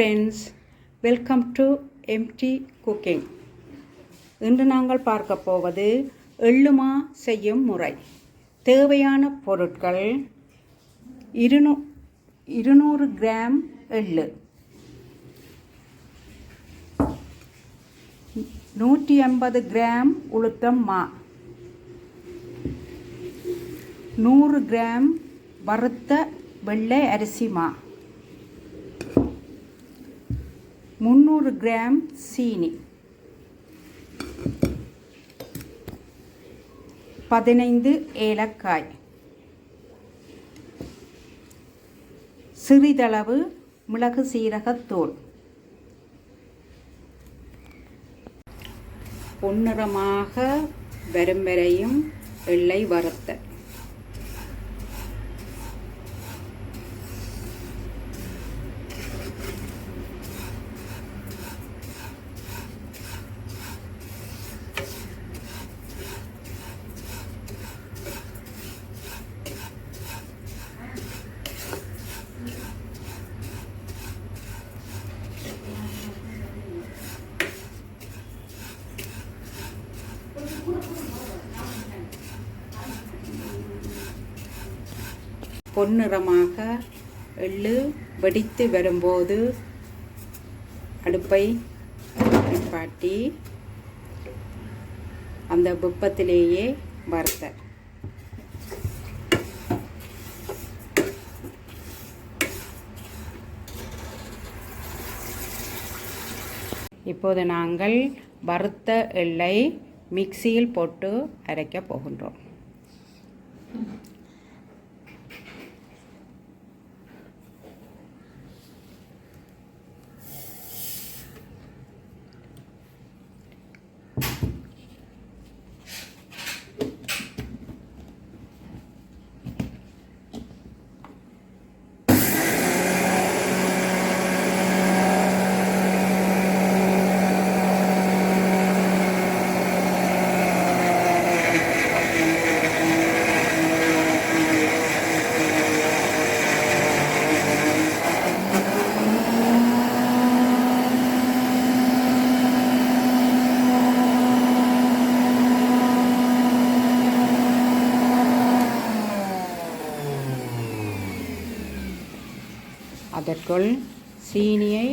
Friends, welcome to MTcooking. இன்று நாங்கள் பார்க்க போவது எள்ளுமா செய்யும் முறை. தேவையான பொருட்கள் 200 கிராம் எள்ளு, 150 கிராம் உளுத்தம் மா, 100 கிராம் வறுத்த வெள்ளை அரிசி மா, 300 கிராம் சீனி, 15 ஏலக்காய், சிறிதளவு மிளகு சீரகத்தூள், பொன்னிறமாக வரும் வரையும் எள்ளை வறுத்தல். பொன்னிறமாக எள்ளு வெடித்து வரும்போது அடுப்பை நிப்பாட்டி அந்த வெப்பத்திலேயே வறுத்த. இப்போது நாங்கள் வறுத்த எள்ளை மிக்சியில் போட்டு அரைக்கப் போகின்றோம். அதற்குள் சீனியை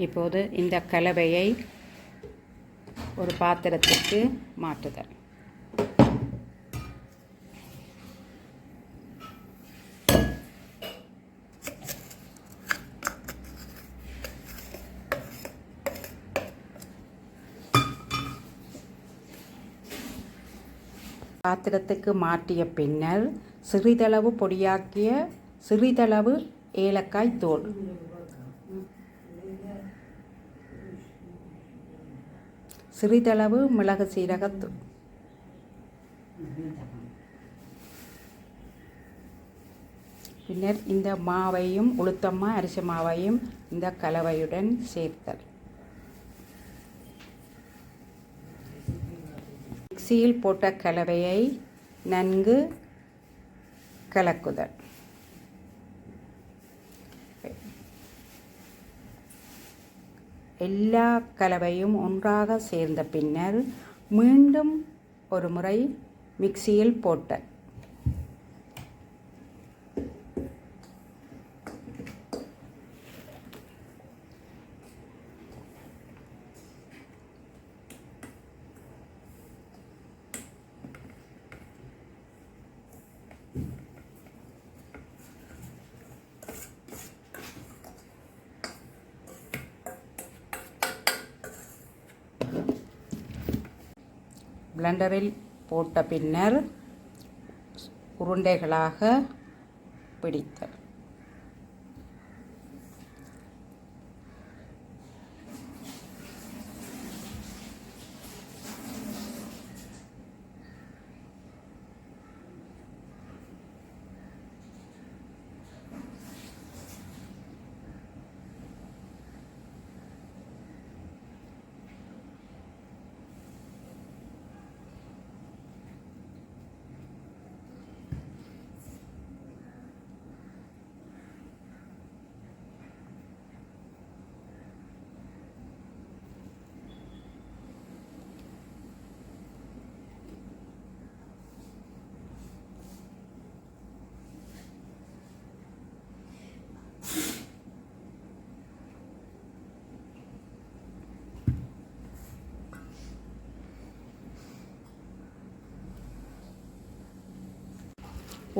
இப்போது இந்த கலவையை ஒரு பாத்திரத்திற்கு மாற்றுதல். பாத்திரத்துக்கு மாற்றிய பின்னர் சிறிதளவு பொடியாக்கிய சிறிதளவு ஏலக்காய் தூள், சிறிதளவு மிளகு சீரகத்தூள், பின்னர் இந்த மாவையும் உளுத்தம்மா அரிசி மாவையும் இந்த கலவையுடன் சேர்த்தல். மிக்சியில் போட்ட கலவையை நன்கு கலக்குதல். எல்லா கலவையும் ஒன்றாக சேர்ந்த பின்னர் மீண்டும் ஒரு முறை மிக்சியில் போட்ட பிளெண்டரில் போட்ட பின்னர் உருண்டைகளாக பிடித்தல்.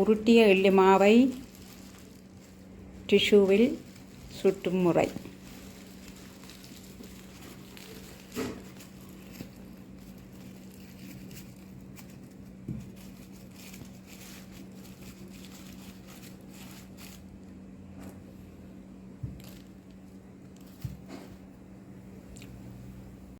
உருட்டிய எள்ளு மாவை டிஷ்யூவில் சுற்றும் முறை.